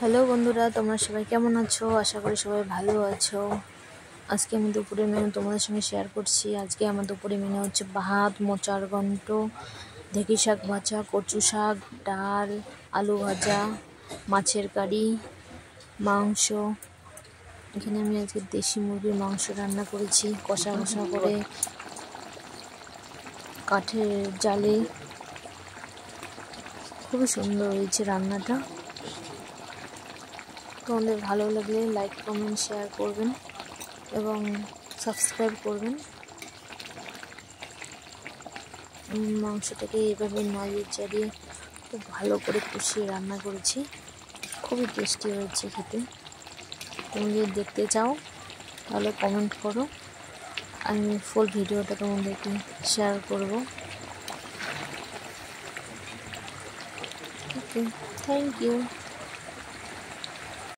Hello বন্ধুরা, তোমরা সবাই কেমন আছো? আশা করি সবাই ভালো আছো। আজকে আমি দুপুরের মেনু তোমাদের সঙ্গে শেয়ার করছি। আজকে আমার দুপুরের মেনু হচ্ছে ভাত, মোচার ঘন্ট, ঢেঁকি শাক ভাজা, কচু শাক, ডাল, আলু ভাজা, মাছের কারি, মাংস। এখানে আমি আজকে দেশি মুরগির মাংস রান্না করেছি কষা কষা করে কাঠের জালে। খুবই সুন্দর হয়েছে রান্নাটা। তোমাদের ভালো লাগলে লাইক, কমেন্ট, শেয়ার করবেন এবং সাবস্ক্রাইব করবেন। মাংসটাকে এইভাবে নাড়িয়ে চাড়িয়ে খুব ভালো করে কষিয়ে রান্না করেছি। খুবই টেস্টি হয়েছে খেতে। তুমি যদি দেখতে চাও তাহলে কমেন্ট করো, আমি ফুল ভিডিওটা তোমাদেরকে শেয়ার করব। ওকে, থ্যাংক ইউ।